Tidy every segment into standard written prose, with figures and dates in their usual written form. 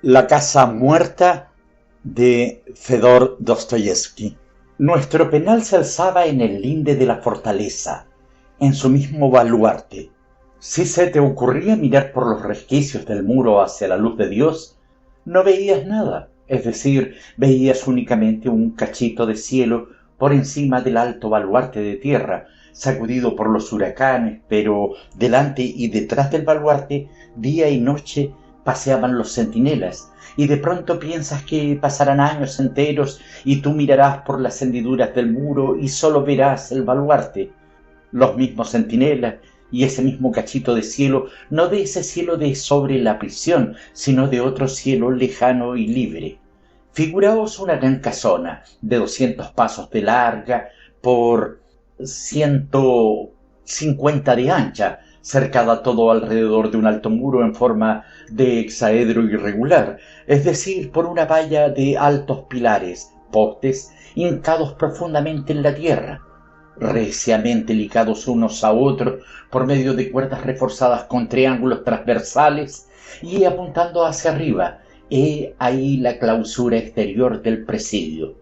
La casa muerta de Fedor Dostoyevsky. Nuestro penal se alzaba en el linde de la fortaleza, en su mismo baluarte. Si se te ocurría mirar por los resquicios del muro hacia la luz de Dios, no veías nada, es decir, veías únicamente un cachito de cielo por encima del alto baluarte de tierra, sacudido por los huracanes, pero delante y detrás del baluarte, día y noche, paseaban los centinelas, y de pronto piensas que pasarán años enteros y tú mirarás por las hendiduras del muro y solo verás el baluarte, los mismos centinelas y ese mismo cachito de cielo, no de ese cielo de sobre la prisión, sino de otro cielo lejano y libre. Figuraos una gran casona de 200 pasos de larga por 150 de ancha, cercada todo alrededor de un alto muro en forma de hexaedro irregular, es decir, por una valla de altos pilares, postes, hincados profundamente en la tierra, reciamente ligados unos a otros por medio de cuerdas reforzadas con triángulos transversales y apuntando hacia arriba. He ahí la clausura exterior del presidio.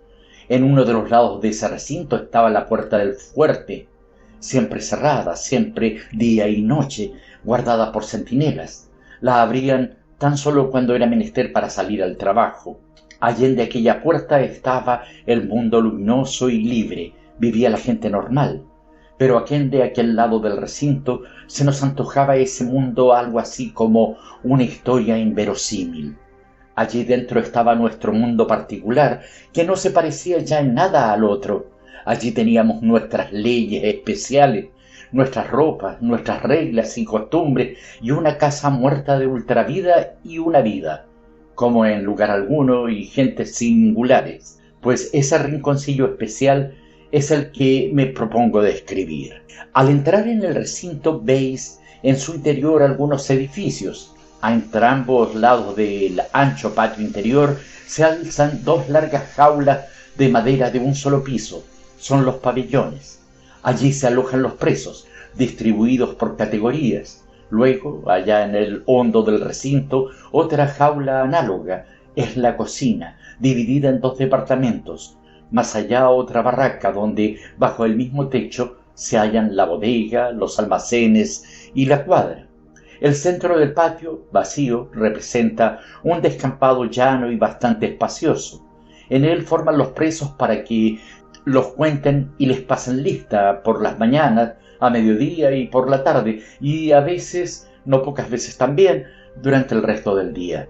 En uno de los lados de ese recinto estaba la puerta del fuerte, siempre cerrada, siempre día y noche, guardada por centinelas. La abrían tan solo cuando era menester para salir al trabajo. Allende aquella puerta estaba el mundo luminoso y libre, vivía la gente normal. Pero de aquel lado del recinto se nos antojaba ese mundo algo así como una historia inverosímil. Allí dentro estaba nuestro mundo particular, que no se parecía ya en nada al otro. Allí teníamos nuestras leyes especiales, nuestras ropas, nuestras reglas y costumbres, y una casa muerta de ultravida y una vida, como en lugar alguno, y gentes singulares, pues ese rinconcillo especial es el que me propongo describir. Al entrar en el recinto veis en su interior algunos edificios. A entrambos lados del ancho patio interior se alzan dos largas jaulas de madera de un solo piso. Son los pabellones. Allí se alojan los presos, distribuidos por categorías. Luego, allá en el hondo del recinto, otra jaula análoga es la cocina, dividida en dos departamentos. Más allá otra barraca donde, bajo el mismo techo, se hallan la bodega, los almacenes y la cuadra. El centro del patio, vacío, representa un descampado llano y bastante espacioso. En él forman los presos para que los cuenten y les pasen lista por las mañanas, a mediodía y por la tarde, y a veces, no pocas veces también, durante el resto del día,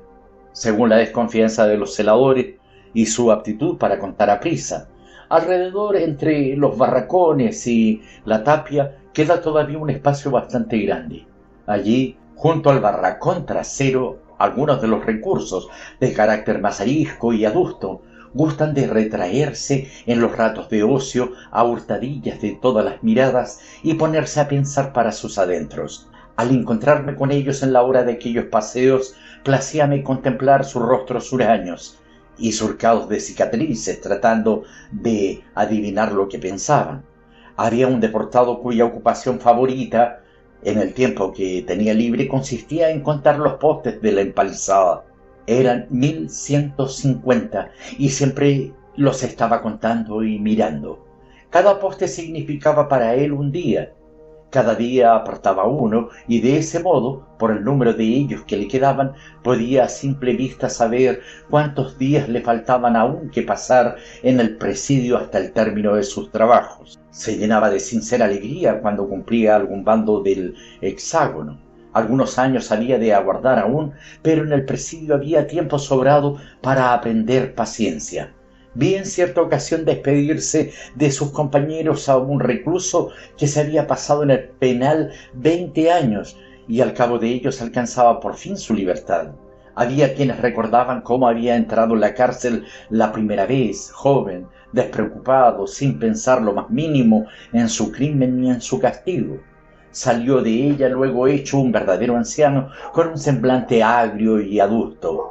según la desconfianza de los celadores y su aptitud para contar a prisa. Alrededor, entre los barracones y la tapia, queda todavía un espacio bastante grande. Allí, junto al barracón trasero, algunos de los recursos, de carácter más arisco y adusto, gustan de retraerse en los ratos de ocio a hurtadillas de todas las miradas y ponerse a pensar para sus adentros. Al encontrarme con ellos en la hora de aquellos paseos, placíame contemplar sus rostros huraños y surcados de cicatrices, tratando de adivinar lo que pensaban. Había un deportado cuya ocupación favorita, en el tiempo que tenía libre, consistía en contar los postes de la empalizada. Eran 1150 y siempre los estaba contando y mirando. Cada poste significaba para él un día. Cada día apartaba uno y de ese modo, por el número de ellos que le quedaban, podía a simple vista saber cuántos días le faltaban aún que pasar en el presidio hasta el término de sus trabajos. Se llenaba de sincera alegría cuando cumplía algún bando del hexágono. Algunos años había de aguardar aún, pero en el presidio había tiempo sobrado para aprender paciencia. Vi en cierta ocasión despedirse de sus compañeros a un recluso que se había pasado en el penal 20 años y al cabo de ellos alcanzaba por fin su libertad. Había quienes recordaban cómo había entrado en la cárcel la primera vez, joven, despreocupado, sin pensar lo más mínimo en su crimen ni en su castigo. Salió de ella luego hecho un verdadero anciano con un semblante agrio y adusto.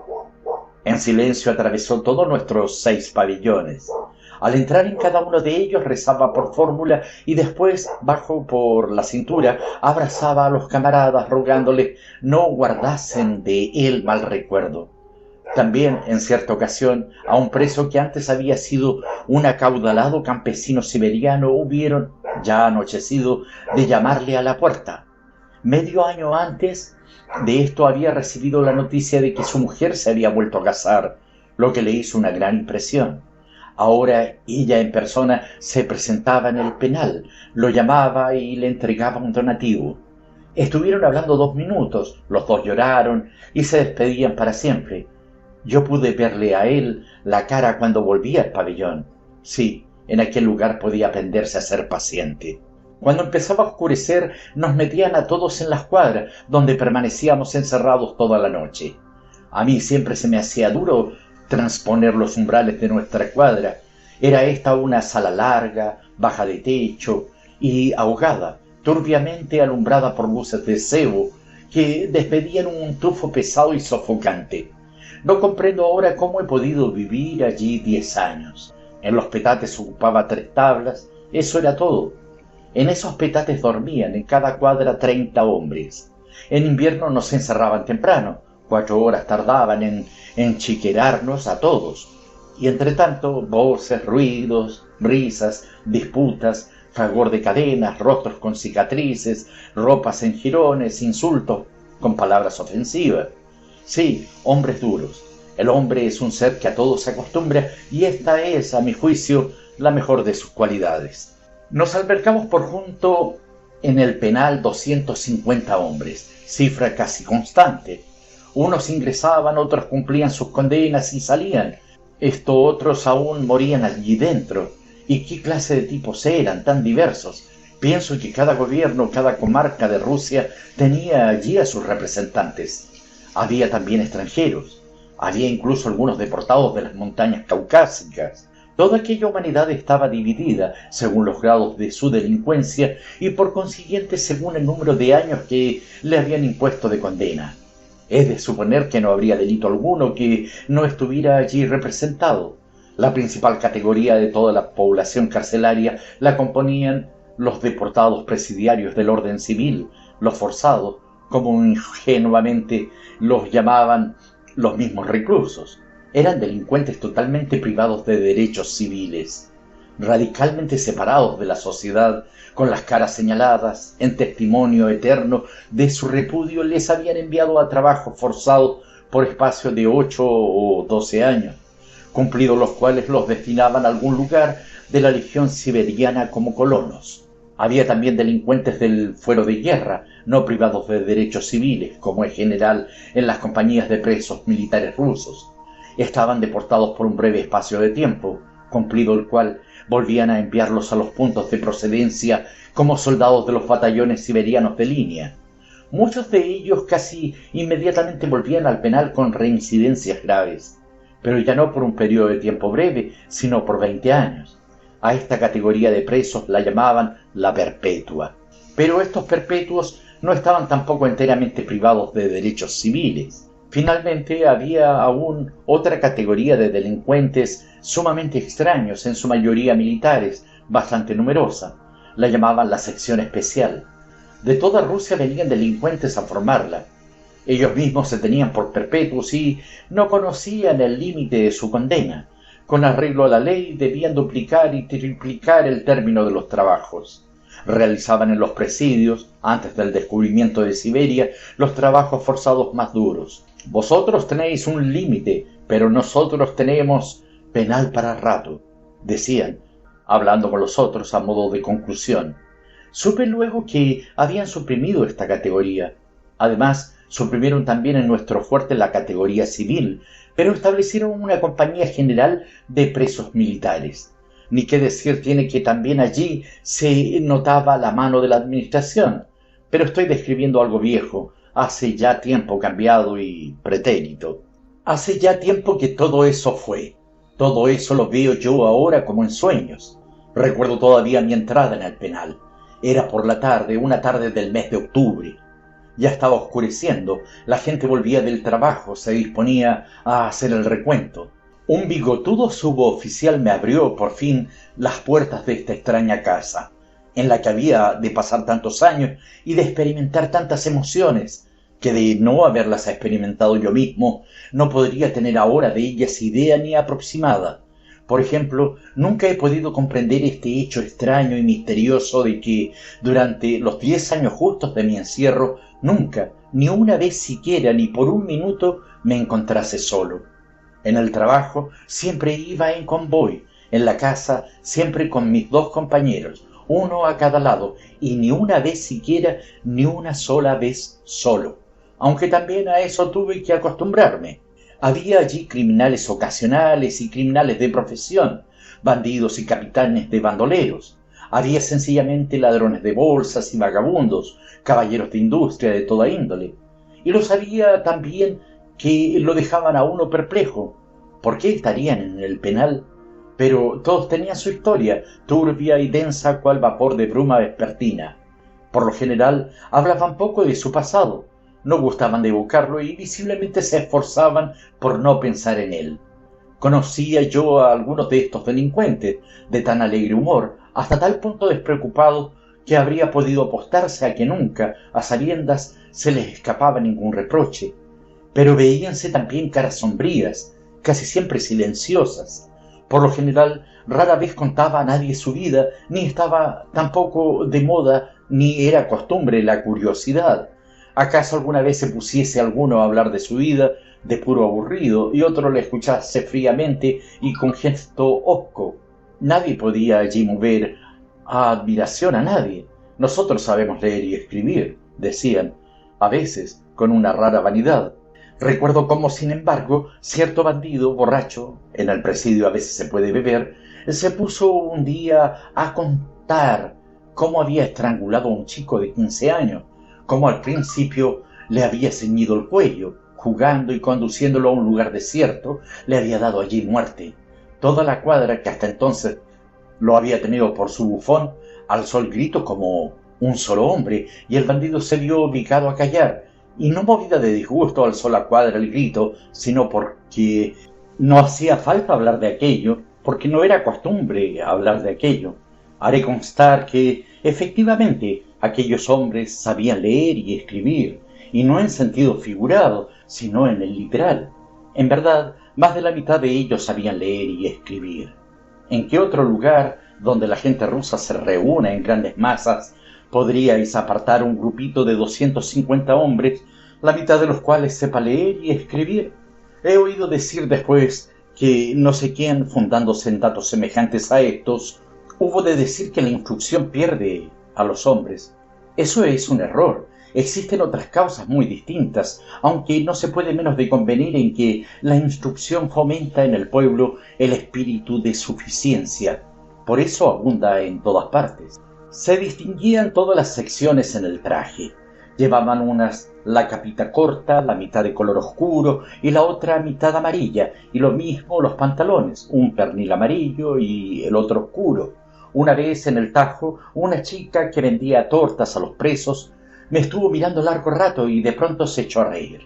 En silencio atravesó todos nuestros 6 pabellones. Al entrar en cada uno de ellos rezaba por fórmula y después, bajo por la cintura, abrazaba a los camaradas rogándoles no guardasen de él mal recuerdo. También, en cierta ocasión, a un preso que antes había sido un acaudalado campesino siberiano hubieron, ya anochecido, de llamarle a la puerta. Medio año antes de esto había recibido la noticia de que su mujer se había vuelto a casar, lo que le hizo una gran impresión. Ahora ella en persona se presentaba en el penal, lo llamaba y le entregaba un donativo. Estuvieron hablando 2 minutos, los dos lloraron y se despedían para siempre. Yo pude verle a él la cara cuando volvía al pabellón. Sí, en aquel lugar podía aprenderse a ser paciente. Cuando empezaba a oscurecer, nos metían a todos en las cuadras, donde permanecíamos encerrados toda la noche. A mí siempre se me hacía duro transponer los umbrales de nuestra cuadra. Era esta una sala larga, baja de techo y ahogada, turbiamente alumbrada por luces de cebo que despedían un tufo pesado y sofocante. No comprendo ahora cómo he podido vivir allí 10 años. En los petates ocupaba 3 tablas, eso era todo. En esos petates dormían en cada cuadra 30 hombres. En invierno nos encerraban temprano, 4 horas tardaban en enchiquerarnos a todos. Y entre tanto, voces, ruidos, risas, disputas, fragor de cadenas, rostros con cicatrices, ropas en jirones, insultos con palabras ofensivas. Sí, hombres duros. El hombre es un ser que a todo se acostumbra y esta es, a mi juicio, la mejor de sus cualidades. Nos albergamos por junto en el penal 250 hombres, cifra casi constante. Unos ingresaban, otros cumplían sus condenas y salían. Otros aún morían allí dentro. ¿Y qué clase de tipos eran, tan diversos? Pienso que cada gobierno, cada comarca de Rusia tenía allí a sus representantes. Había también extranjeros. Había incluso algunos deportados de las montañas caucásicas. Toda aquella humanidad estaba dividida según los grados de su delincuencia y por consiguiente según el número de años que le habían impuesto de condena. Es de suponer que no habría delito alguno que no estuviera allí representado. La principal categoría de toda la población carcelaria la componían los deportados presidiarios del orden civil, los forzados, como ingenuamente los llamaban los mismos reclusos. Eran delincuentes totalmente privados de derechos civiles, radicalmente separados de la sociedad, con las caras señaladas, en testimonio eterno de su repudio les habían enviado a trabajo forzado por espacio de 8 o 12 años, cumplidos los cuales los destinaban a algún lugar de la legión siberiana como colonos. Había también delincuentes del fuero de guerra, no privados de derechos civiles, como es general en las compañías de presos militares rusos. Estaban deportados por un breve espacio de tiempo, cumplido el cual volvían a enviarlos a los puntos de procedencia como soldados de los batallones siberianos de línea. Muchos de ellos casi inmediatamente volvían al penal con reincidencias graves, pero ya no por un periodo de tiempo breve, sino por 20 años. A esta categoría de presos la llamaban la perpetua. Pero estos perpetuos no estaban tampoco enteramente privados de derechos civiles. Finalmente, había aún otra categoría de delincuentes sumamente extraños, en su mayoría militares, bastante numerosa. La llamaban la sección especial. De toda Rusia venían delincuentes a formarla. Ellos mismos se tenían por perpetuos y no conocían el límite de su condena. Con arreglo a la ley debían duplicar y triplicar el término de los trabajos. Realizaban en los presidios, antes del descubrimiento de Siberia, los trabajos forzados más duros. Vosotros tenéis un límite, pero nosotros tenemos penal para rato, decían, hablando con los otros a modo de conclusión. Supe luego que habían suprimido esta categoría. Además, suprimieron también en nuestro fuerte la categoría civil, pero establecieron una compañía general de presos militares. Ni qué decir tiene que también allí se notaba la mano de la administración, pero estoy describiendo algo viejo, hace ya tiempo cambiado y pretérito. Hace ya tiempo que todo eso fue. Todo eso lo veo yo ahora como en sueños. Recuerdo todavía mi entrada en el penal. Era por la tarde, una tarde del mes de octubre. Ya estaba oscureciendo, la gente volvía del trabajo, se disponía a hacer el recuento. Un bigotudo suboficial me abrió, por fin, las puertas de esta extraña casa, en la que había de pasar tantos años y de experimentar tantas emociones, que de no haberlas experimentado yo mismo, no podría tener ahora de ellas idea ni aproximada. Por ejemplo, nunca he podido comprender este hecho extraño y misterioso de que, durante los 10 años justos de mi encierro, nunca, ni una vez siquiera, ni por un minuto, me encontrase solo. En el trabajo siempre iba en convoy, en la casa siempre con mis 2 compañeros, uno a cada lado, y ni una vez siquiera, ni una sola vez solo, aunque también a eso tuve que acostumbrarme. Había allí criminales ocasionales y criminales de profesión, bandidos y capitanes de bandoleros. Había sencillamente ladrones de bolsas y vagabundos, caballeros de industria de toda índole. Y los había también que lo dejaban a uno perplejo. ¿Por qué estarían en el penal? Pero todos tenían su historia, turbia y densa cual vapor de bruma vespertina. Por lo general, hablaban poco de su pasado, no gustaban de evocarlo y visiblemente se esforzaban por no pensar en él. Conocía yo a algunos de estos delincuentes, de tan alegre humor, hasta tal punto despreocupados que habría podido apostarse a que nunca, a sabiendas, se les escapaba ningún reproche. Pero veíanse también caras sombrías, casi siempre silenciosas. Por lo general, rara vez contaba a nadie su vida, ni estaba tampoco de moda, ni era costumbre la curiosidad. ¿Acaso alguna vez se pusiese alguno a hablar de su vida, de puro aburrido, y otro le escuchase fríamente y con gesto hosco? Nadie podía allí mover a admiración a nadie. Nosotros sabemos leer y escribir, decían, a veces con una rara vanidad. Recuerdo cómo, sin embargo, cierto bandido borracho, en el presidio a veces se puede beber, se puso un día a contar cómo había estrangulado a un chico de 15 años, cómo al principio le había ceñido el cuello, jugando y conduciéndolo a un lugar desierto, le había dado allí muerte. Toda la cuadra, que hasta entonces lo había tenido por su bufón, alzó el grito como un solo hombre, y el bandido se vio obligado a callar, y no movida de disgusto alzó la cuadra el grito, sino porque no hacía falta hablar de aquello, porque no era costumbre hablar de aquello. Haré constar que, efectivamente, aquellos hombres sabían leer y escribir, y no en sentido figurado, sino en el literal. En verdad, más de la mitad de ellos sabían leer y escribir. ¿En qué otro lugar, donde la gente rusa se reúne en grandes masas, podríais apartar un grupito de 250 hombres, la mitad de los cuales sepa leer y escribir? He oído decir después que no sé quién, fundándose en datos semejantes a estos, hubo de decir que la instrucción pierde a los hombres. Eso es un error. Existen otras causas muy distintas, aunque no se puede menos de convenir en que la instrucción fomenta en el pueblo el espíritu de suficiencia. Por eso abunda en todas partes. Se distinguían todas las secciones en el traje. Llevaban unas la capita corta, la mitad de color oscuro y la otra mitad amarilla, y lo mismo los pantalones, un pernil amarillo y el otro oscuro. Una vez en el Tajo, una chica que vendía tortas a los presos me estuvo mirando largo rato y de pronto se echó a reír.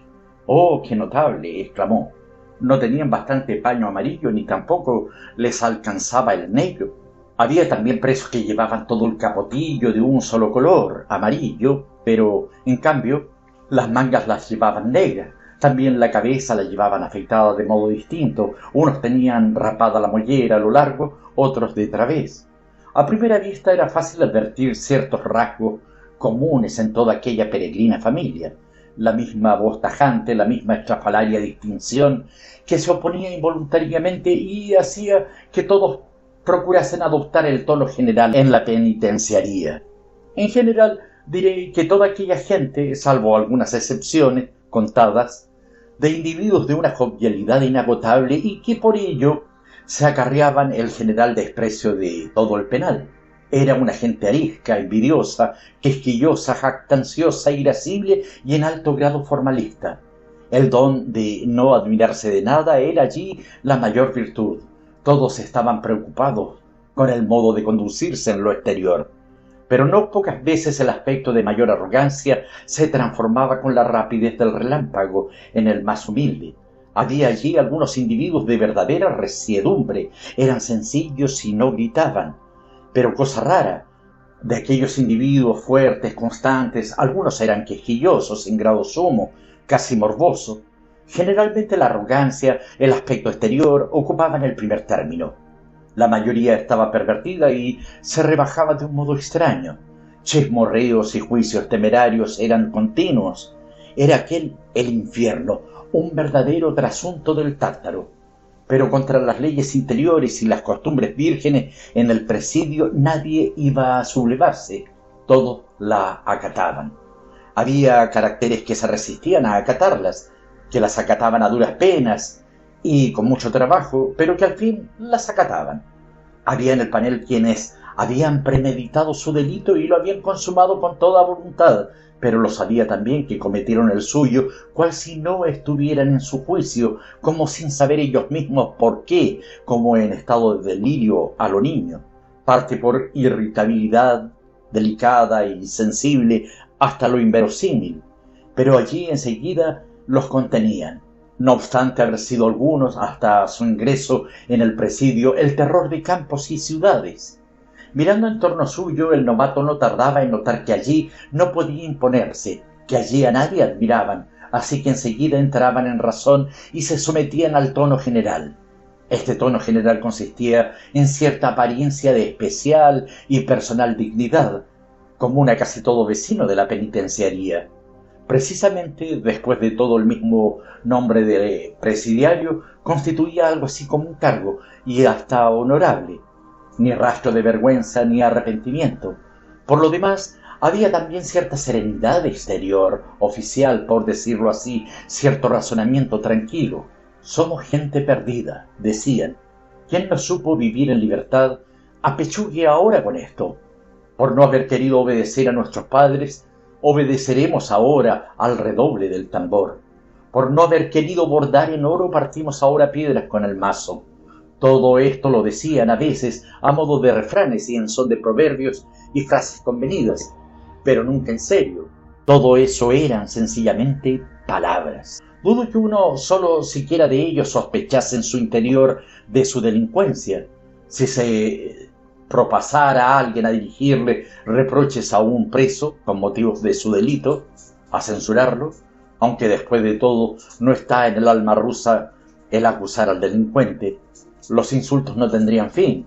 «¡Oh, qué notable!», exclamó. No tenían bastante paño amarillo ni tampoco les alcanzaba el negro. Había también presos que llevaban todo el capotillo de un solo color, amarillo, pero, en cambio, las mangas las llevaban negras. También la cabeza la llevaban afeitada de modo distinto. Unos tenían rapada la mollera a lo largo, otros de través. A primera vista era fácil advertir ciertos rasgos comunes en toda aquella peregrina familia. La misma voz tajante, la misma estrafalaria distinción que se oponía involuntariamente y hacía que todos procurasen adoptar el tono general en la penitenciaría. En general, diré que toda aquella gente, salvo algunas excepciones contadas, de individuos de una jovialidad inagotable y que por ello se acarreaban el general desprecio de todo el penal. Era una gente arisca, envidiosa, quisquillosa, jactanciosa, irascible y en alto grado formalista. El don de no admirarse de nada era allí la mayor virtud. Todos estaban preocupados con el modo de conducirse en lo exterior. Pero no pocas veces el aspecto de mayor arrogancia se transformaba con la rapidez del relámpago en el más humilde. Había allí algunos individuos de verdadera resiedumbre, eran sencillos y no gritaban. Pero cosa rara, De aquellos individuos fuertes, constantes, algunos eran quejillosos en grado sumo, casi morboso. Generalmente la arrogancia, el aspecto exterior ocupaban el primer término. La mayoría estaba pervertida y se rebajaba de un modo extraño. Chismorreos y juicios temerarios eran continuos. Era aquel el infierno, un verdadero trasunto del Tártaro. Pero contra las leyes interiores y las costumbres vírgenes en el presidio nadie iba a sublevarse. Todos la acataban. Había caracteres que se resistían a acatarlas, que las acataban a duras penas y con mucho trabajo, pero que al fin las acataban. Había en el panel quienes habían premeditado su delito y lo habían consumado con toda voluntad, pero lo sabía también que cometieron el suyo, cual si no estuvieran en su juicio, como sin saber ellos mismos por qué, como en estado de delirio a lo niño, parte por irritabilidad delicada y sensible hasta lo inverosímil, pero allí enseguida los contenían. No obstante haber sido algunos, hasta su ingreso en el presidio, el terror de campos y ciudades. Mirando en torno suyo, el novato no tardaba en notar que allí no podía imponerse, que allí a nadie admiraban, así que enseguida entraban en razón y se sometían al tono general. Este tono general consistía en cierta apariencia de especial y personal dignidad, común a casi todo vecino de la penitenciaría. Precisamente después de todo, el mismo nombre de presidiario constituía algo así como un cargo, y hasta honorable. Ni rastro de vergüenza ni arrepentimiento. Por lo demás, había también cierta serenidad exterior, oficial, por decirlo así, cierto razonamiento tranquilo. Somos gente perdida, decían. Quien no supo vivir en libertad, apechugue ahora con esto. Por no haber querido obedecer a nuestros padres, obedeceremos ahora al redoble del tambor. Por no haber querido bordar en oro, partimos ahora piedras con el mazo. Todo esto lo decían a veces a modo de refranes y en son de proverbios y frases convenidas, pero nunca en serio. Todo eso eran sencillamente palabras. Dudo que uno solo siquiera de ellos sospechase en su interior de su delincuencia. Si se propasara a alguien a dirigirle reproches a un preso con motivos de su delito, a censurarlo, aunque después de todo no está en el alma rusa el acusar al delincuente, los insultos no tendrían fin.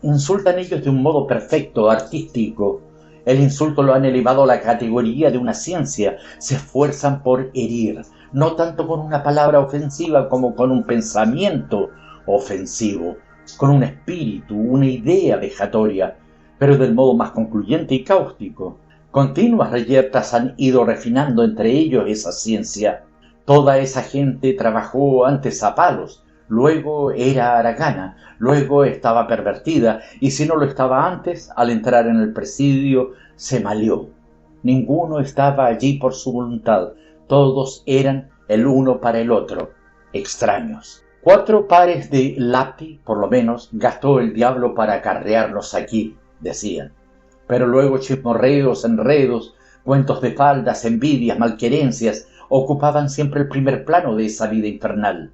Insultan ellos de un modo perfecto, artístico. El insulto lo han elevado a la categoría de una ciencia. Se esfuerzan por herir, no tanto con una palabra ofensiva como con un pensamiento ofensivo, con un espíritu, una idea vejatoria, pero del modo más concluyente y cáustico. Continuas reyertas han ido refinando entre ellos esa ciencia. Toda esa gente trabajó antes a palos, luego era haragana, luego estaba pervertida, y si no lo estaba antes, al entrar en el presidio, se maleó. Ninguno estaba allí por su voluntad, todos eran el uno para el otro, extraños. 4 pares de lápiz, por lo menos, gastó el diablo para acarrearnos aquí, decían. Pero luego chismorreos, enredos, cuentos de faldas, envidias, malquerencias, ocupaban siempre el primer plano de esa vida infernal.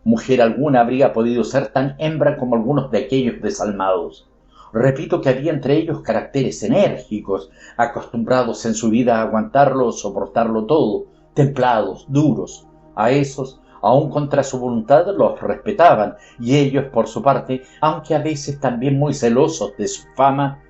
Mujer alguna habría podido ser tan hembra como algunos de aquellos desalmados. Repito que había entre ellos caracteres enérgicos, acostumbrados en su vida a aguantarlo o soportarlo todo, templados, duros. A esos, aun contra su voluntad, los respetaban, y ellos, por su parte, aunque a veces también muy celosos de su fama,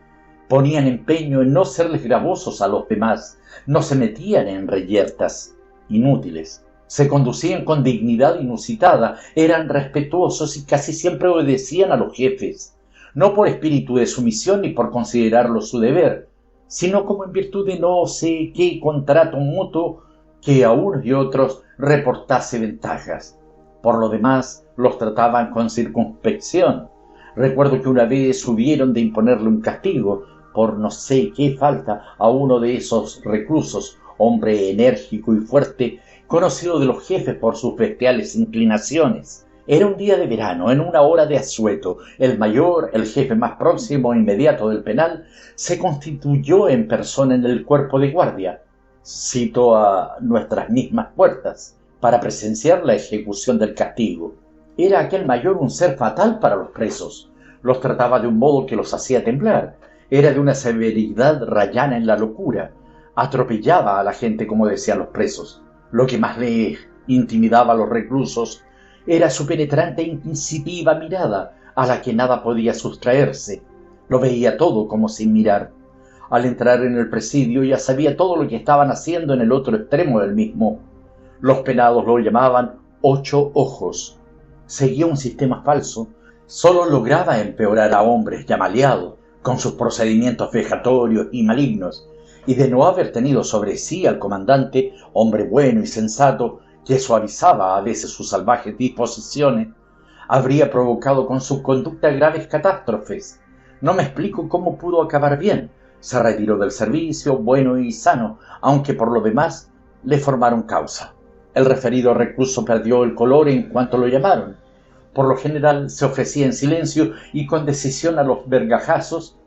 ponían empeño en no serles gravosos a los demás, no se metían en reyertas inútiles. Se conducían con dignidad inusitada, eran respetuosos y casi siempre obedecían a los jefes, no por espíritu de sumisión ni por considerarlo su deber, sino como en virtud de no sé qué contrato mutuo que a unos y otros reportase ventajas. Por lo demás, los trataban con circunspección. Recuerdo que una vez hubieron de imponerle un castigo por no sé qué falta a uno de esos reclusos, hombre enérgico y fuerte, conocido de los jefes por sus bestiales inclinaciones. Era un día de verano, en una hora de asueto. El mayor, el jefe más próximo e inmediato del penal, se constituyó en persona en el cuerpo de guardia, cito a nuestras mismas puertas, para presenciar la ejecución del castigo. Era aquel mayor un ser fatal para los presos. Los trataba de un modo que los hacía temblar. era de una severidad rayana en la locura. Atropellaba a la gente, como decían los presos. Lo que más le intimidaba a los reclusos era su penetrante e inquisitiva mirada, a la que nada podía sustraerse. Lo veía todo como sin mirar. Al entrar en el presidio ya sabía todo lo que estaban haciendo en el otro extremo del mismo. Los penados lo llamaban 8 ojos. Seguía un sistema falso. Solo lograba empeorar a hombres ya maleados, con sus procedimientos vejatorios y malignos, y de no haber tenido sobre sí al comandante, hombre bueno y sensato, que suavizaba a veces sus salvajes disposiciones, habría provocado con su conducta graves catástrofes. No me explico cómo pudo acabar bien. Se retiró del servicio, bueno y sano, aunque por lo demás le formaron causa. El referido recluso perdió el color en cuanto lo llamaron. Por lo general se ofrecía en silencio y con decisión a los vergajazos.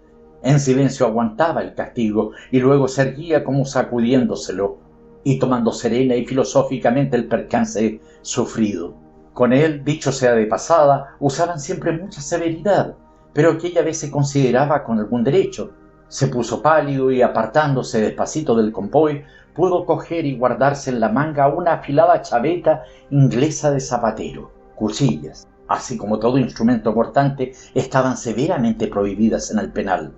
En silencio aguantaba el castigo y luego se erguía como sacudiéndoselo y tomando serena y filosóficamente el percance sufrido. Con él, dicho sea de pasada, usaban siempre mucha severidad, pero aquella vez se consideraba con algún derecho. Se puso pálido y, apartándose despacito del convoy, pudo coger y guardarse en la manga una afilada chaveta inglesa de zapatero. Cuchillas, así como todo instrumento cortante, estaban severamente prohibidas en el penal.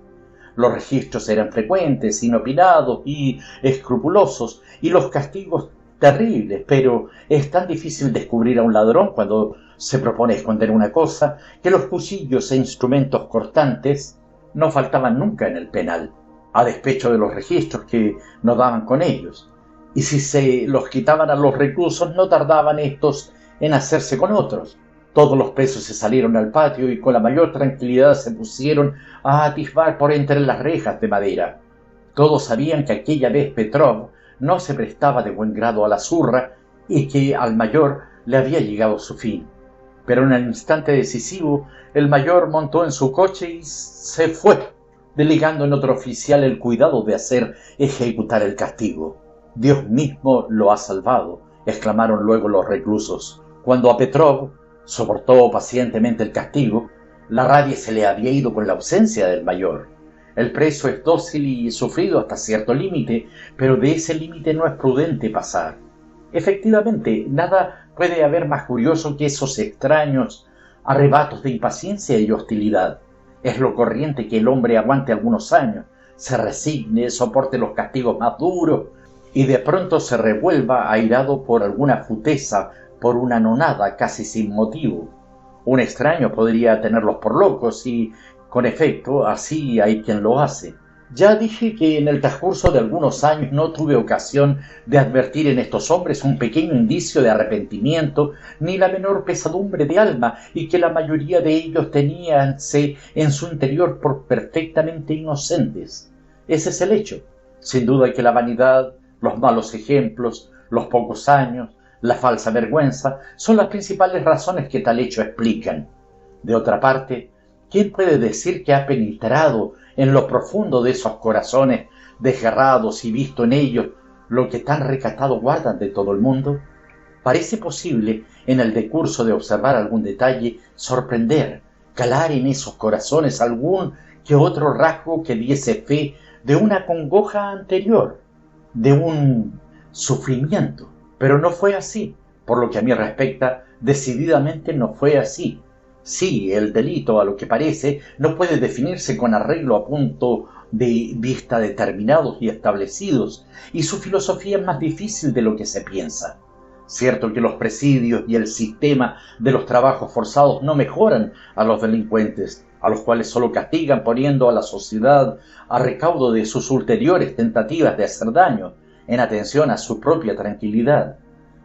Los registros eran frecuentes, inopinados y escrupulosos, y los castigos terribles, pero es tan difícil descubrir a un ladrón cuando se propone esconder una cosa, que los cuchillos e instrumentos cortantes no faltaban nunca en el penal, a despecho de los registros que no daban con ellos. Y si se los quitaban a los reclusos, no tardaban estos en hacerse con otros. Todos los presos se salieron al patio y con la mayor tranquilidad se pusieron a atisbar por entre las rejas de madera. Todos sabían que aquella vez Petrov no se prestaba de buen grado a la zurra y que al mayor le había llegado su fin. Pero en el instante decisivo el mayor montó en su coche y se fue, delegando en otro oficial el cuidado de hacer ejecutar el castigo. «Dios mismo lo ha salvado», exclamaron luego los reclusos. Cuando a Petrov soportó pacientemente el castigo, la rabia se le había ido con la ausencia del mayor. El preso es dócil y sufrido hasta cierto límite, pero de ese límite no es prudente pasar. Efectivamente, nada puede haber más curioso que esos extraños arrebatos de impaciencia y hostilidad. Es lo corriente que el hombre aguante algunos años, se resigne, soporte los castigos más duros y de pronto se revuelva airado por alguna futeza, por una nonada casi sin motivo. Un extraño podría tenerlos por locos y, con efecto, así hay quien lo hace. Ya dije que en el transcurso de algunos años no tuve ocasión de advertir en estos hombres un pequeño indicio de arrepentimiento ni la menor pesadumbre de alma, y que la mayoría de ellos teníanse en su interior por perfectamente inocentes. Ese es el hecho. Sin duda que la vanidad, los malos ejemplos, los pocos años, la falsa vergüenza son las principales razones que tal hecho explican. De otra parte, ¿quién puede decir que ha penetrado en lo profundo de esos corazones desgarrados y visto en ellos lo que tan recatado guardan de todo el mundo? Parece posible, en el decurso de observar algún detalle, sorprender, calar en esos corazones algún que otro rasgo que diese fe de una congoja anterior, de un sufrimiento. Pero no fue así. Por lo que a mí respecta, decididamente no fue así. Sí, el delito, a lo que parece, no puede definirse con arreglo a punto de vista determinados y establecidos, y su filosofía es más difícil de lo que se piensa. Cierto que los presidios y el sistema de los trabajos forzados no mejoran a los delincuentes, a los cuales solo castigan poniendo a la sociedad a recaudo de sus ulteriores tentativas de hacer daño, en atención a su propia tranquilidad.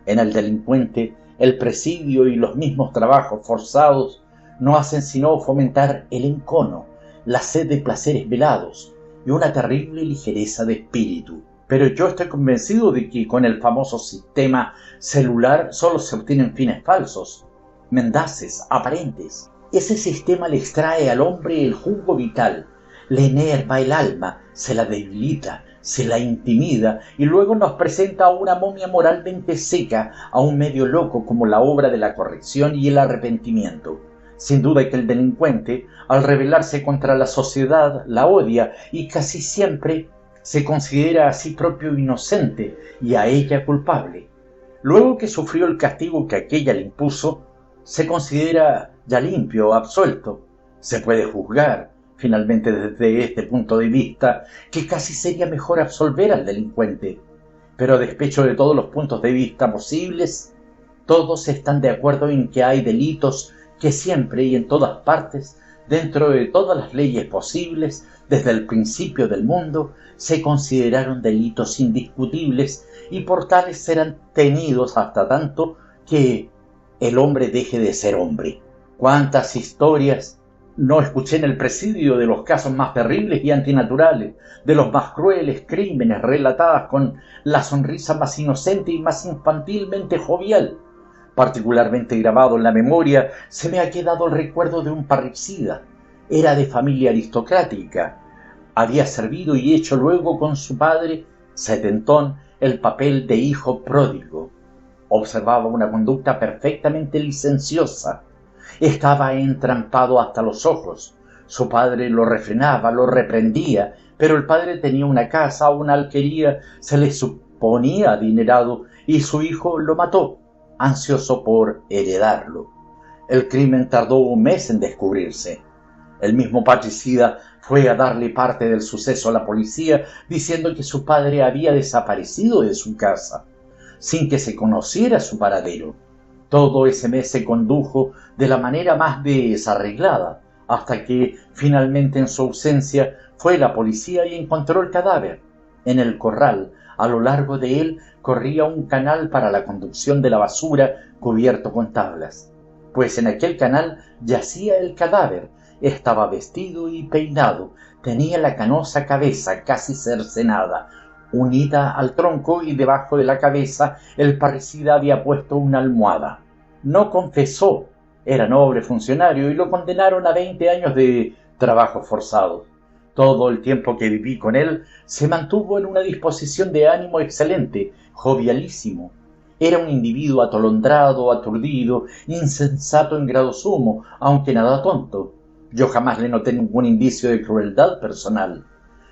En el delincuente, el presidio y los mismos trabajos forzados no hacen sino fomentar el encono, la sed de placeres velados y una terrible ligereza de espíritu. Pero yo estoy convencido de que con el famoso sistema celular solo se obtienen fines falsos, mendaces, aparentes. Ese sistema le extrae al hombre el jugo vital, le enerva el alma, se la debilita, se la intimida y luego nos presenta a una momia moralmente seca, a un medio loco como la obra de la corrección y el arrepentimiento. Sin duda que el delincuente, al rebelarse contra la sociedad, la odia y casi siempre se considera a sí propio inocente y a ella culpable. Luego que sufrió el castigo que aquella le impuso, se considera ya limpio, absuelto. Se puede juzgar, finalmente desde este punto de vista, que casi sería mejor absolver al delincuente. Pero a despecho de todos los puntos de vista posibles, todos están de acuerdo en que hay delitos que siempre y en todas partes, dentro de todas las leyes posibles, desde el principio del mundo, se consideraron delitos indiscutibles y por tales serán tenidos hasta tanto que el hombre deje de ser hombre. ¿Cuántas historias no escuché en el presidio de los casos más terribles y antinaturales, de los más crueles crímenes relatadas con la sonrisa más inocente y más infantilmente jovial? Particularmente grabado en la memoria se me ha quedado el recuerdo de un parricida. Era de familia aristocrática. Había servido y hecho luego con su padre, setentón, el papel de hijo pródigo. Observaba una conducta perfectamente licenciosa. Estaba entrampado hasta los ojos. Su padre lo refrenaba, lo reprendía, pero el padre tenía una casa, una alquería, se le suponía adinerado y su hijo lo mató, ansioso por heredarlo. El crimen tardó un mes en descubrirse. El mismo parricida fue a darle parte del suceso a la policía, diciendo que su padre había desaparecido de su casa, sin que se conociera su paradero. Todo ese mes se condujo de la manera más desarreglada, hasta que, finalmente en su ausencia, fue la policía y encontró el cadáver. En el corral, a lo largo de él, corría un canal para la conducción de la basura cubierto con tablas. Pues en aquel canal yacía el cadáver. Estaba vestido y peinado, tenía la canosa cabeza casi cercenada, unida al tronco, y debajo de la cabeza el parricida había puesto una almohada. No confesó, era noble funcionario y lo condenaron a 20 años de trabajo forzado. Todo el tiempo que viví con él se mantuvo en una disposición de ánimo excelente, jovialísimo. Era un individuo atolondrado, aturdido, insensato en grado sumo, aunque nada tonto. Yo jamás le noté ningún indicio de crueldad personal.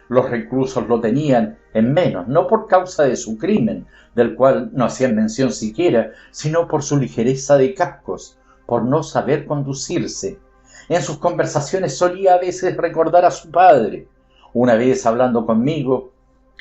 Los reclusos lo tenían en menos, no por causa de su crimen, del cual no hacían mención siquiera, sino por su ligereza de cascos, por no saber conducirse. En sus conversaciones solía a veces recordar a su padre. Una vez, hablando conmigo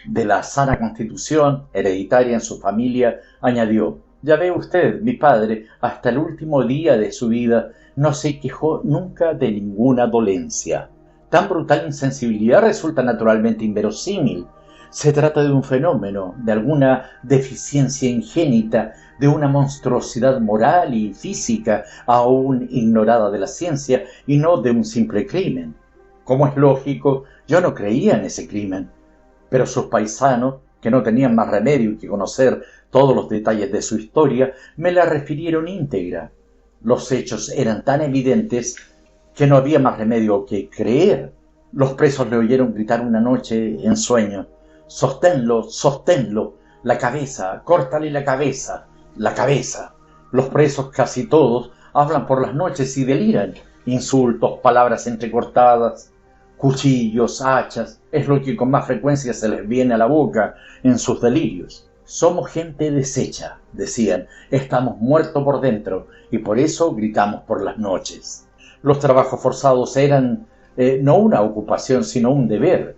de la sana constitución hereditaria en su familia, añadió: «Ya ve usted, mi padre, hasta el último día de su vida, no se quejó nunca de ninguna dolencia». Tan brutal insensibilidad resulta naturalmente inverosímil. Se trata de un fenómeno, de alguna deficiencia ingénita, de una monstruosidad moral y física aún ignorada de la ciencia, y no de un simple crimen. Como es lógico, yo no creía en ese crimen, pero sus paisanos, que no tenían más remedio que conocer todos los detalles de su historia, me la refirieron íntegra. Los hechos eran tan evidentes que no había más remedio que creer. Los presos le oyeron gritar una noche en sueño: «Sosténlo, sosténlo, la cabeza, córtale la cabeza, la cabeza». Los presos, casi todos, hablan por las noches y deliran. Insultos, palabras entrecortadas, cuchillos, hachas, es lo que con más frecuencia se les viene a la boca en sus delirios. «Somos gente deshecha», decían, «estamos muertos por dentro y por eso gritamos por las noches». Los trabajos forzados eran no una ocupación, sino un deber.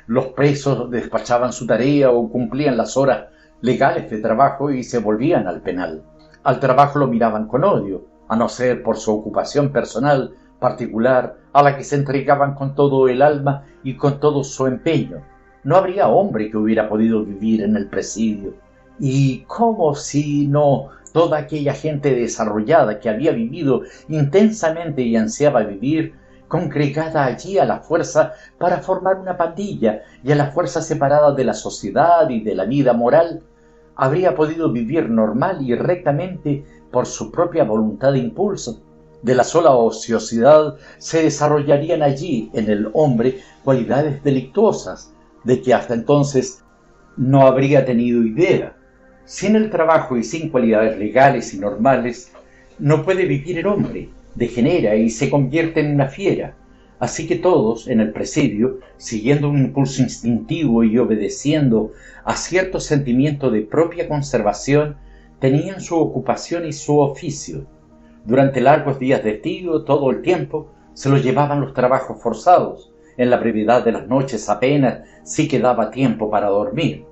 Los presos despachaban su tarea o cumplían las horas legales de trabajo y se volvían al penal. Al trabajo lo miraban con odio, a no ser por su ocupación personal particular, a la que se entregaban con todo el alma y con todo su empeño. No habría hombre que hubiera podido vivir en el presidio. Y cómo si no toda aquella gente desarrollada que había vivido intensamente y ansiaba vivir, congregada allí a la fuerza para formar una pandilla y a la fuerza separada de la sociedad y de la vida moral, habría podido vivir normal y rectamente por su propia voluntad e impulso. De la sola ociosidad se desarrollarían allí en el hombre cualidades delictuosas de que hasta entonces no habría tenido idea. Sin el trabajo y sin cualidades legales y normales no puede vivir el hombre, degenera y se convierte en una fiera. Así que todos en el presidio, siguiendo un impulso instintivo y obedeciendo a cierto sentimiento de propia conservación, tenían su ocupación y su oficio. Durante largos días de estío, todo el tiempo, se los llevaban los trabajos forzados. En la brevedad de las noches apenas sí quedaba tiempo para dormir.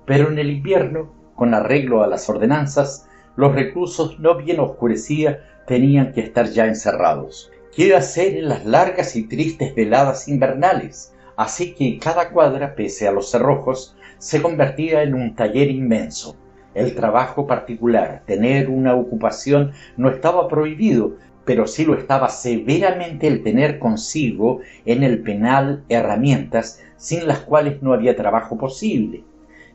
Pero en el invierno, con arreglo a las ordenanzas, los reclusos, no bien oscurecía, tenían que estar ya encerrados. ¿Qué hacer en las largas y tristes veladas invernales? Así que cada cuadra, pese a los cerrojos, se convertía en un taller inmenso. El trabajo particular, tener una ocupación, no estaba prohibido, pero sí lo estaba severamente el tener consigo en el penal herramientas sin las cuales no había trabajo posible.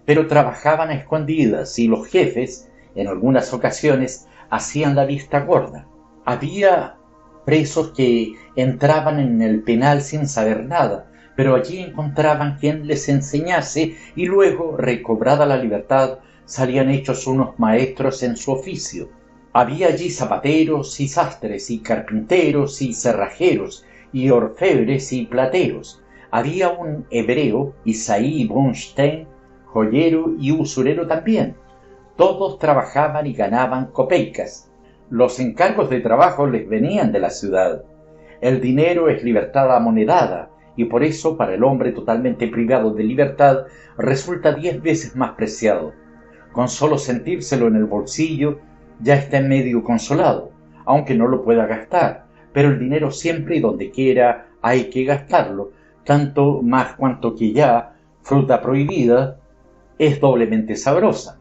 Pero trabajaban a escondidas y los jefes, en algunas ocasiones, hacían la vista gorda. Había presos que entraban en el penal sin saber nada, pero allí encontraban quien les enseñase y luego, recobrada la libertad, salían hechos unos maestros en su oficio. Había allí zapateros y sastres y carpinteros y cerrajeros y orfebres y plateros. Había un hebreo, Isaí Bronstein, joyero y usurero también. Todos trabajaban y ganaban copeicas. Los encargos de trabajo les venían de la ciudad. El dinero es libertad amonedada, y por eso para el hombre totalmente privado de libertad resulta 10 veces más preciado. Con solo sentírselo en el bolsillo ya está en medio consolado, aunque no lo pueda gastar, pero el dinero siempre y donde quiera hay que gastarlo, tanto más cuanto que ya, fruta prohibida, es doblemente sabrosa.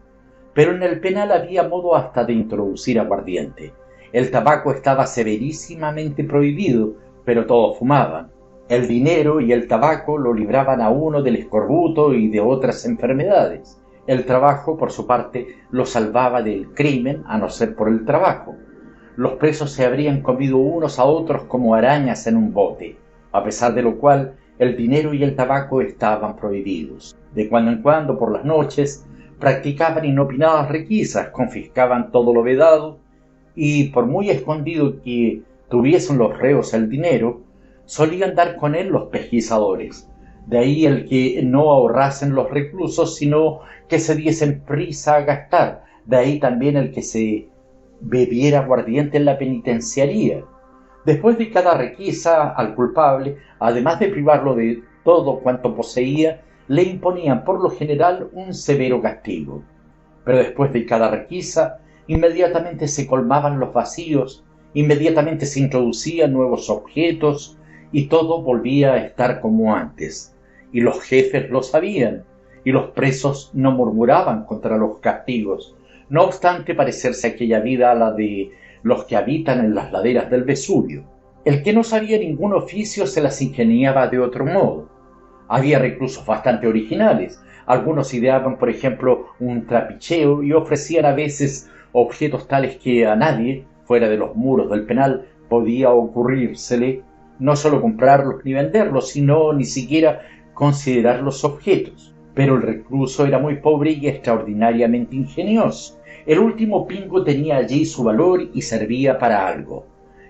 Pero en el penal había modo hasta de introducir aguardiente. El tabaco estaba severísimamente prohibido, pero todos fumaban. El dinero y el tabaco lo libraban a uno del escorbuto y de otras enfermedades. El trabajo, por su parte, lo salvaba del crimen, a no ser por el trabajo. Los presos se habrían comido unos a otros como arañas en un bote, a pesar de lo cual el dinero y el tabaco estaban prohibidos. De cuando en cuando, por las noches, practicaban inopinadas requisas, confiscaban todo lo vedado y, por muy escondido que tuviesen los reos el dinero, solían dar con él los pesquisadores. De ahí el que no ahorrasen los reclusos, sino que se diesen prisa a gastar. De ahí también el que se bebiera aguardiente en la penitenciaría. Después de cada requisa al culpable, además de privarlo de todo cuanto poseía, le imponían por lo general un severo castigo. Pero después de cada requisa, inmediatamente se colmaban los vacíos, inmediatamente se introducían nuevos objetos y todo volvía a estar como antes. Y los jefes lo sabían, y los presos no murmuraban contra los castigos, no obstante parecerse aquella vida a la de los que habitan en las laderas del Vesubio. El que no sabía ningún oficio se las ingeniaba de otro modo. Había reclusos bastante originales. Algunos ideaban, por ejemplo, un trapicheo y ofrecían a veces objetos tales que a nadie, fuera de los muros del penal, podía ocurrírsele no solo comprarlos ni venderlos, sino ni siquiera considerar los objetos. Pero el recluso era muy pobre y extraordinariamente ingenioso. El último pingo tenía allí su valor y servía para algo.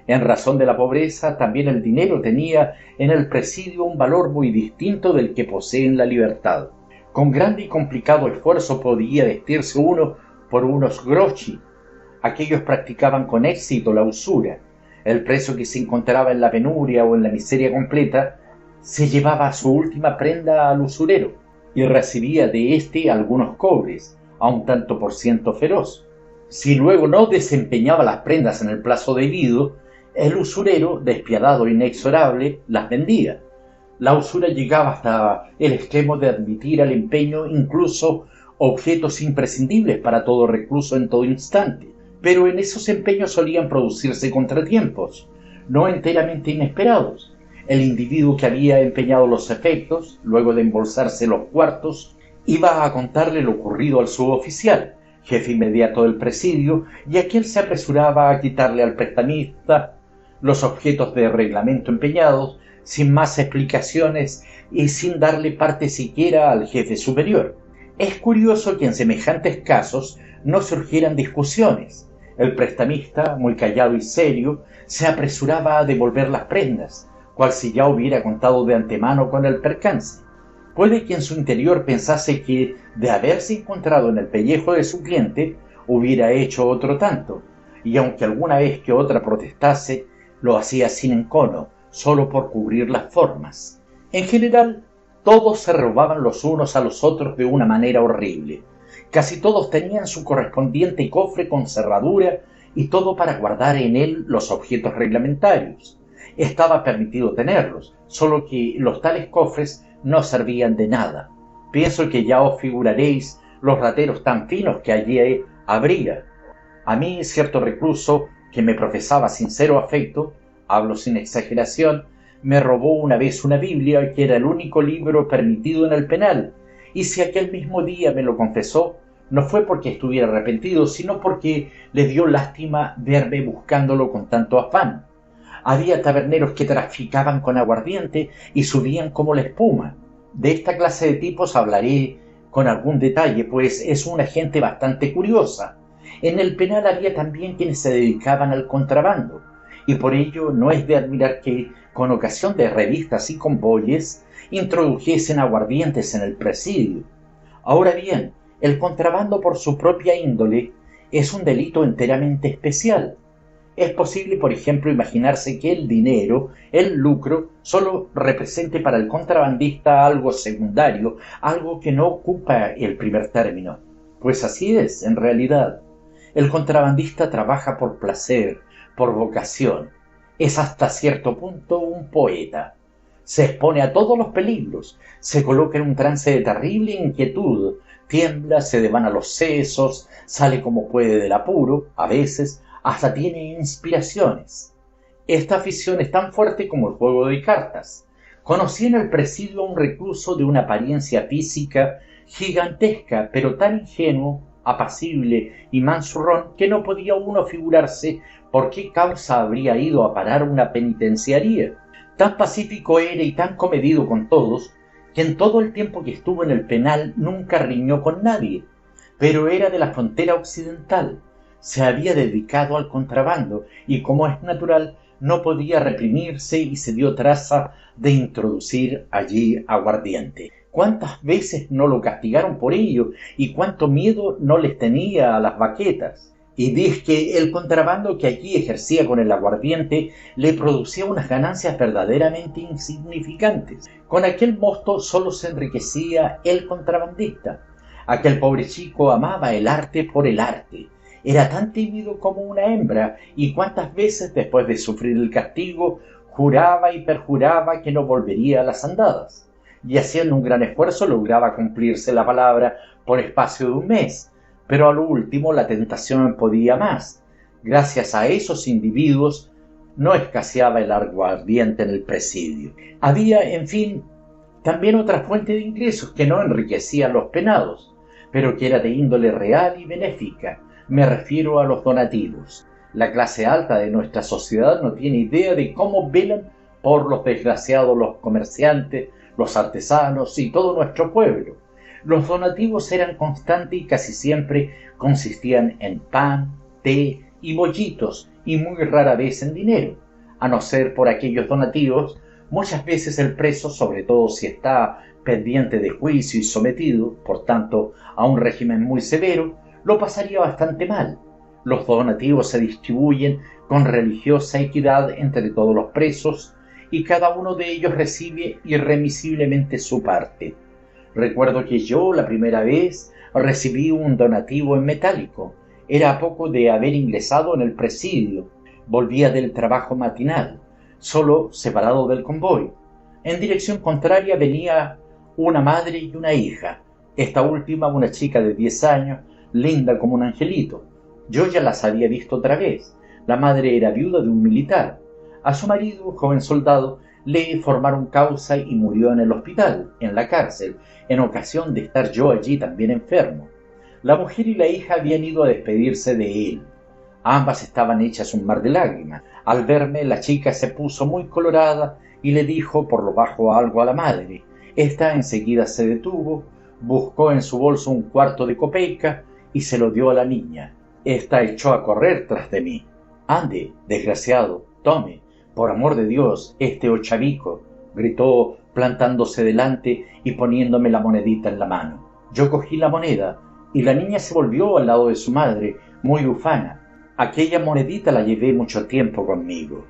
En razón de la pobreza, también el dinero tenía en el presidio un valor muy distinto del que posee en la libertad. Con grande y complicado esfuerzo podía vestirse uno por unos grochi. Aquellos practicaban con éxito la usura. El preso que se encontraba en la penuria o en la miseria completa se llevaba su última prenda al usurero y recibía de éste algunos cobres, a un tanto por ciento feroz. Si luego no desempeñaba las prendas en el plazo debido, el usurero, despiadado e inexorable, las vendía. La usura llegaba hasta el extremo de admitir al empeño incluso objetos imprescindibles para todo recluso en todo instante. Pero en esos empeños solían producirse contratiempos, no enteramente inesperados. El individuo que había empeñado los efectos, luego de embolsarse los cuartos, iba a contarle lo ocurrido al suboficial, jefe inmediato del presidio, y aquél se apresuraba a quitarle al prestamista los objetos de reglamento empeñados, sin más explicaciones y sin darle parte siquiera al jefe superior. Es curioso que en semejantes casos no surgieran discusiones. El prestamista, muy callado y serio, se apresuraba a devolver las prendas, cual si ya hubiera contado de antemano con el percance. Puede que en su interior pensase que, de haberse encontrado en el pellejo de su cliente, hubiera hecho otro tanto, y aunque alguna vez que otra protestase, lo hacía sin encono, solo por cubrir las formas. En general, todos se robaban los unos a los otros de una manera horrible. Casi todos tenían su correspondiente cofre con cerradura y todo para guardar en él los objetos reglamentarios. Estaba permitido tenerlos, solo que los tales cofres no servían de nada. Pienso que ya os figuraréis los rateros tan finos que allí habría. A mí, cierto recluso que me profesaba sincero afecto, hablo sin exageración, me robó una vez una Biblia que era el único libro permitido en el penal, y si aquel mismo día me lo confesó, no fue porque estuviera arrepentido, sino porque le dio lástima verme buscándolo con tanto afán. Había taberneros que traficaban con aguardiente y subían como la espuma. De esta clase de tipos hablaré con algún detalle, pues es una gente bastante curiosa. En el penal había también quienes se dedicaban al contrabando, y por ello no es de admirar que, con ocasión de revistas y convoyes, introdujesen aguardientes en el presidio. Ahora bien, el contrabando por su propia índole es un delito enteramente especial. Es posible, por ejemplo, imaginarse que el dinero, el lucro, solo represente para el contrabandista algo secundario, algo que no ocupa el primer término. Pues así es, en realidad. El contrabandista trabaja por placer, por vocación. Es hasta cierto punto un poeta. Se expone a todos los peligros, se coloca en un trance de terrible inquietud, tiembla, se devana los sesos, sale como puede del apuro, a veces, hasta tiene inspiraciones. Esta afición es tan fuerte como el juego de cartas. Conocí en el presidio a un recluso de una apariencia física gigantesca, pero tan ingenuo, apacible y mansurrón que no podía uno figurarse por qué causa habría ido a parar una penitenciaría. Tan pacífico era y tan comedido con todos, que en todo el tiempo que estuvo en el penal nunca riñó con nadie, pero era de la frontera occidental. Se había dedicado al contrabando y, como es natural, no podía reprimirse y se dio traza de introducir allí aguardiente. ¿Cuántas veces no lo castigaron por ello y cuánto miedo no les tenía a las baquetas? Y diz que el contrabando que allí ejercía con el aguardiente le producía unas ganancias verdaderamente insignificantes. Con aquel mosto solo se enriquecía el contrabandista. Aquel pobre chico amaba el arte por el arte. Era tan tímido como una hembra, y cuántas veces después de sufrir el castigo juraba y perjuraba que no volvería a las andadas, y haciendo un gran esfuerzo lograba cumplirse la palabra por espacio de un mes, pero a lo último la tentación podía más. Gracias a esos individuos no escaseaba el aguardiente en el presidio. Había, en fin, también otra fuente de ingresos que no enriquecía a los penados, pero que era de índole real y benéfica. Me refiero a los donativos. La clase alta de nuestra sociedad no tiene idea de cómo velan por los desgraciados los comerciantes, los artesanos y todo nuestro pueblo. Los donativos eran constantes y casi siempre consistían en pan, té y bollitos, y muy rara vez en dinero. A no ser por aquellos donativos, muchas veces el preso, sobre todo si está pendiente de juicio y sometido, por tanto, a un régimen muy severo, lo pasaría bastante mal. Los donativos se distribuyen con religiosa equidad entre todos los presos y cada uno de ellos recibe irremisiblemente su parte. Recuerdo que yo la primera vez recibí un donativo en metálico. Era a poco de haber ingresado en el presidio. Volvía del trabajo matinal, solo separado del convoy. En dirección contraria venía una madre y una hija. Esta última, una chica de 10 años, linda como un angelito. Yo ya las había visto otra vez. La madre era viuda de un militar. A su marido, un joven soldado, le formaron causa y murió en el hospital, en la cárcel, en ocasión de estar yo allí también enfermo. La mujer y la hija habían ido a despedirse de él. Ambas estaban hechas un mar de lágrimas. Al verme, la chica se puso muy colorada y le dijo por lo bajo algo a la madre. Esta enseguida se detuvo, buscó en su bolso un cuarto de copeica y se lo dio a la niña. Esta echó a correr tras de mí. «Ande, desgraciado, tome, por amor de Dios, este ochavico», gritó plantándose delante y poniéndome la monedita en la mano. Yo cogí la moneda y la niña se volvió al lado de su madre, muy ufana. Aquella monedita la llevé mucho tiempo conmigo.